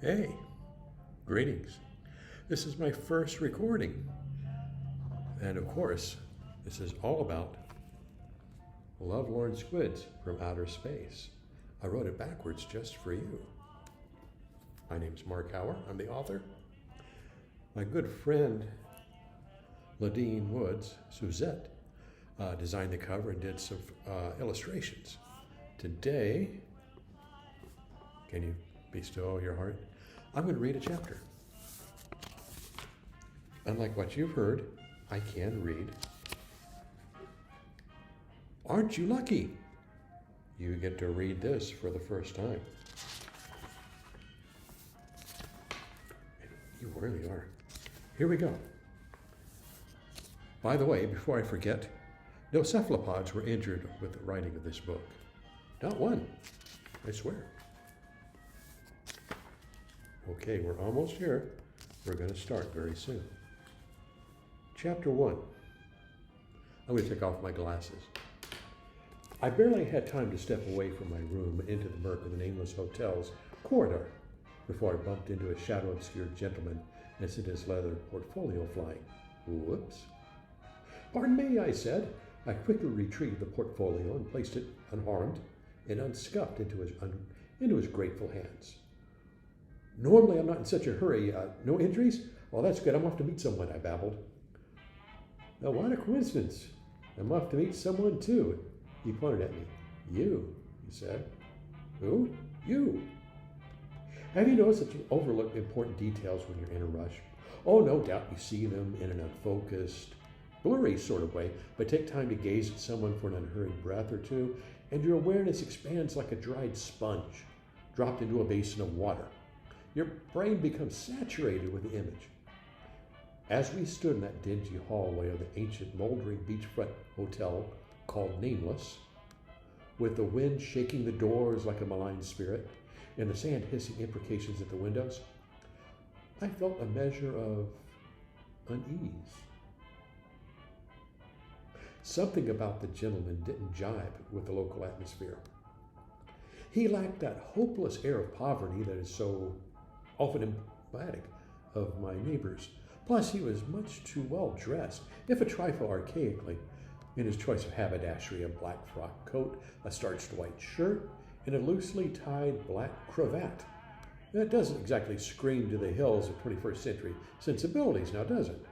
Hey, greetings. This is my first recording. And of course, this is all about Lovelorn Squids from outer space. I wrote it backwards just for you. My name's Mark Hauer. I'm the author. My good friend, Ladine Woods, Suzette, designed the cover and did some illustrations. Today, can you be still, your heart? I'm going to read a chapter. Unlike what you've heard, I can read. Aren't you lucky? You get to read this for the first time. You really are. Here we go. By the way, before I forget, no cephalopods were injured with the writing of this book. Not one, I swear. Okay, we're almost here. We're going to start very soon. Chapter 1. I'm going to take off my glasses. I barely had time to step away from my room and into the murk of the nameless hotel's corridor before I bumped into a shadow-obscured gentleman and sent his leather portfolio flying. Whoops. Pardon me, I said. I quickly retrieved the portfolio and placed it unharmed and unscuffed into his grateful hands. Normally, I'm not in such a hurry. No injuries? Well, that's good. I'm off to meet someone, I babbled. Now, what a coincidence. I'm off to meet someone, too. He pointed at me. You, he said. Who? You. Have you noticed that you overlook important details when you're in a rush? Oh, no doubt you see them in an unfocused, blurry sort of way, but take time to gaze at someone for an unhurried breath or two, and your awareness expands like a dried sponge dropped into a basin of water. Your brain becomes saturated with the image. As we stood in that dingy hallway of the ancient moldering beachfront hotel called Nameless, with the wind shaking the doors like a malign spirit and the sand hissing imprecations at the windows, I felt a measure of unease. Something about the gentleman didn't jibe with the local atmosphere. He lacked that hopeless air of poverty that is so often emblematic of my neighbors. Plus, he was much too well dressed, if a trifle archaically, in his choice of haberdashery, a black frock coat, a starched white shirt, and a loosely tied black cravat. That doesn't exactly scream to the hills of 21st century sensibilities, now does it?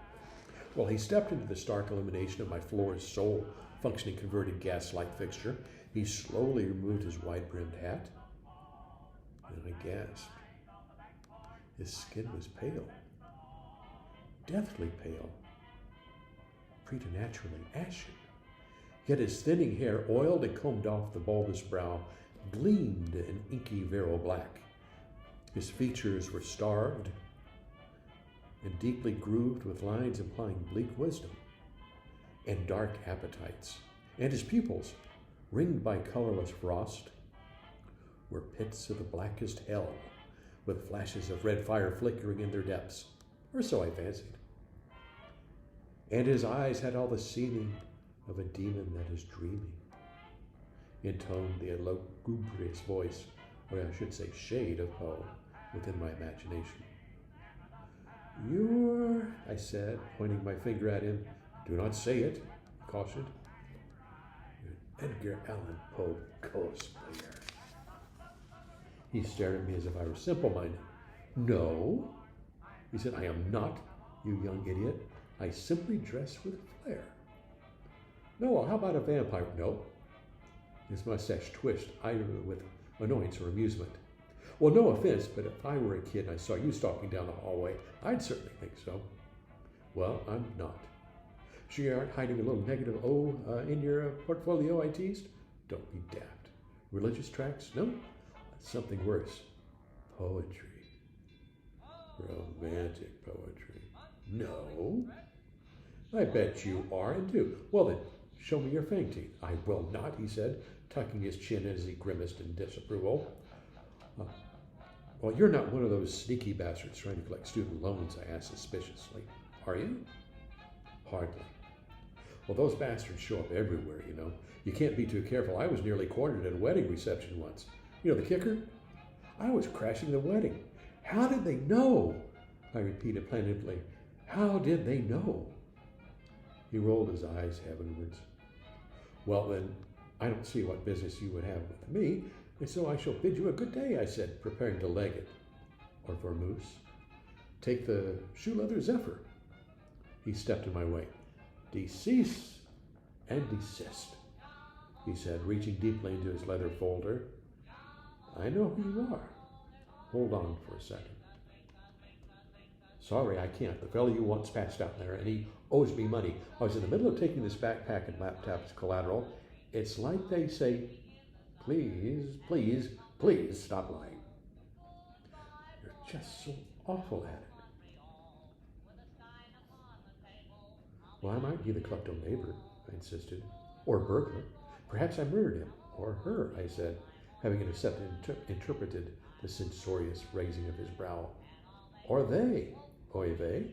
Well, he stepped into the stark illumination of my floor's sole functioning converted gas light fixture. He slowly removed his wide-brimmed hat, and I gasped. His skin was pale, deathly pale, preternaturally ashen. Yet his thinning hair, oiled and combed off the bulbous brow, gleamed in inky virile black. His features were starved and deeply grooved with lines implying bleak wisdom and dark appetites. And his pupils, ringed by colorless frost, were pits of the blackest hell, with flashes of red fire flickering in their depths, or so I fancied. And his eyes had all the seeming of a demon that is dreaming, intoned the lugubrious voice, or I should say shade of Poe, within my imagination. You're, I said, pointing my finger at him. Do not say it, he cautioned. You're an Edgar Allan Poe cosplayer. He stared at me as if I were simple-minded. No, he said, I am not, you young idiot. I simply dress with flair. No, well, how about a vampire? No. His mustache twitched, either with annoyance or amusement. Well, no offense, but if I were a kid and I saw you stalking down the hallway, I'd certainly think so. Well, I'm not. Sure you aren't hiding a little negative O in your portfolio, I teased? Don't be daft. Religious tracts? No. Something worse. Poetry. Romantic poetry. No. I bet you are and do. Well then, show me your fang teeth. I will not, he said, tucking his chin as he grimaced in disapproval. Well, you're not one of those sneaky bastards trying to collect student loans, I asked suspiciously. Are you? Hardly. Well, those bastards show up everywhere, you know. You can't be too careful. I was nearly cornered at a wedding reception once. You know the kicker? I was crashing the wedding. How did they know? I repeated plaintively. How did they know? He rolled his eyes heavenwards. Well, then, I don't see what business you would have with me, and so I shall bid you a good day, I said, preparing to leg it. Or vermouth. Take the shoe leather Zephyr. He stepped in my way. Decease and desist, he said, reaching deeply into his leather folder. I know who you are. Hold on for a second. Sorry, I can't. The fellow you once passed out there, and he owes me money. I was in the middle of taking this backpack and laptop as collateral. It's like they say, please, please, please stop lying. You're just so awful at it. Well, I might be the klepto neighbor, I insisted, or burglar. Perhaps I murdered him, or her, I said, having interpreted the censorious raising of his brow. Or they, oy vey.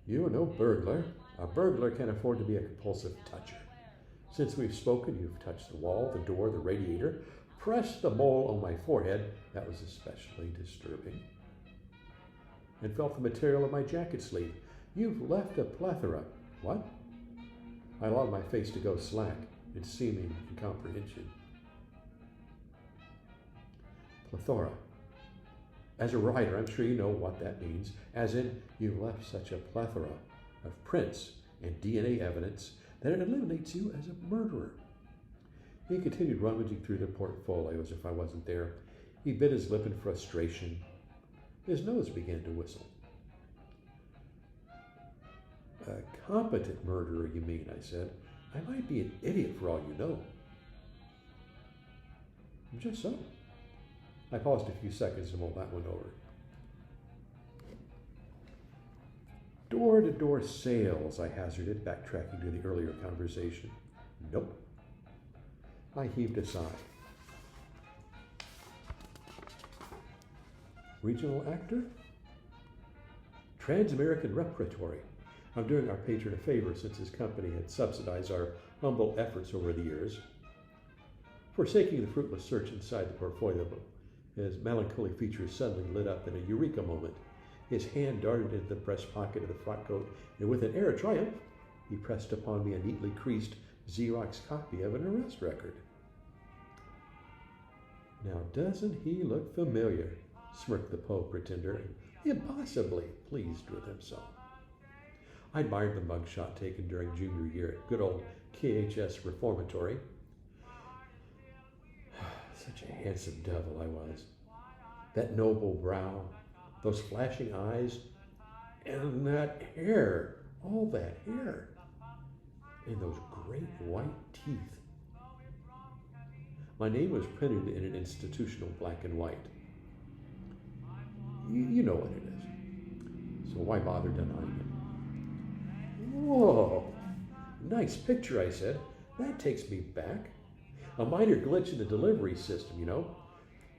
You are no burglar. A burglar can afford to be a compulsive toucher. Since we've spoken, you've touched the wall, the door, the radiator, pressed the mole on my forehead, that was especially disturbing, and felt the material of my jacket sleeve. You've left a plethora. What? I allowed my face to go slack in seeming incomprehension. Plethora. As a writer, I'm sure you know what that means, as in you've left such a plethora of prints and DNA evidence that it eliminates you as a murderer. He continued rummaging through the portfolio as if I wasn't there. He bit his lip in frustration. His nose began to whistle. A competent murderer, you mean, I said. I might be an idiot for all you know. Just so. I paused a few seconds to mull that one over. Door-to-door sales, I hazarded, backtracking to the earlier conversation. Nope. I heaved a sigh. Regional actor? Trans-American Repertory. I'm doing our patron a favor since his company had subsidized our humble efforts over the years. Forsaking the fruitless search inside the portfolio, his melancholy features suddenly lit up in a eureka moment. His hand darted into the breast pocket of the frock coat, and with an air of triumph, he pressed upon me a neatly creased Xerox copy of an arrest record. Now doesn't he look familiar? Smirked the Poe pretender, impossibly pleased with himself. I admired the mugshot taken during junior year at good old KHS Reformatory. Such a handsome devil I was. That noble brow, those flashing eyes, and that hair, all that hair, and those great white teeth. My name was printed in an institutional black and white. You know what it is. So why bother denying it? Whoa, nice picture, I said. That takes me back. A minor glitch in the delivery system, you know.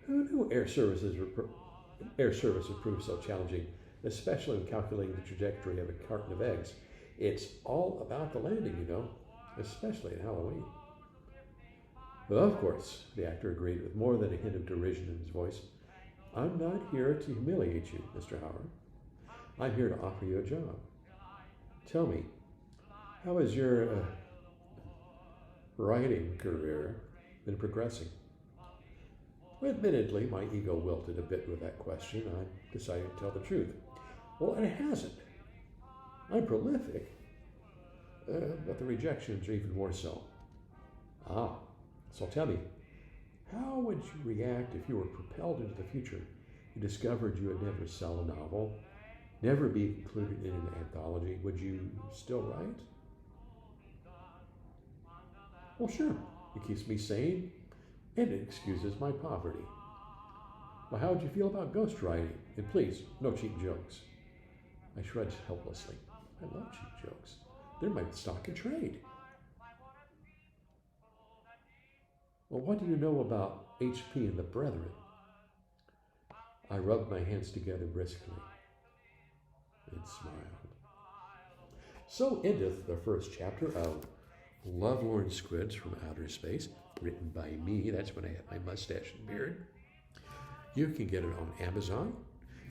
Who knew air service would prove so challenging, especially when calculating the trajectory of a carton of eggs? It's all about the landing, you know, especially at Halloween. Well, of course, the actor agreed with more than a hint of derision in his voice. I'm not here to humiliate you, Mr. Howard. I'm here to offer you a job. Tell me, how has your writing career been progressing? Well, admittedly, my ego wilted a bit with that question. I decided to tell the truth. Well, it hasn't. I'm prolific, but the rejections are even more so. So tell me, how would you react if you were propelled into the future and discovered you would never sell a novel, never be included in an anthology? Would you still write? Well, sure. It keeps me sane, and it excuses my poverty. Well, how would you feel about ghostwriting? And please, no cheap jokes. I shrugged helplessly. I love cheap jokes. They're my stock in trade. Well, what do you know about HP and the Brethren? I rubbed my hands together briskly and smiled. So endeth the first chapter of Lovelorn Squids from Outer Space, written by me. That's when I had my mustache and beard. You can get it on Amazon.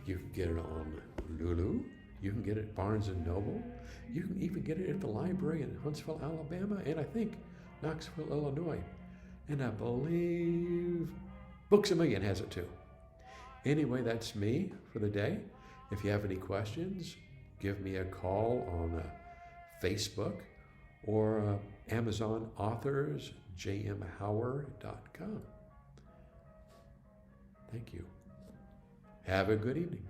You can get it on Lulu. You can get it at Barnes & Noble. You can even get it at the library in Huntsville, Alabama, and I think Knoxville, Illinois. And I believe Books A Million has it too. Anyway, that's me for the day. If you have any questions, give me a call on Facebook or Amazon Authors, jmhauer.com. Thank you. Have a good evening.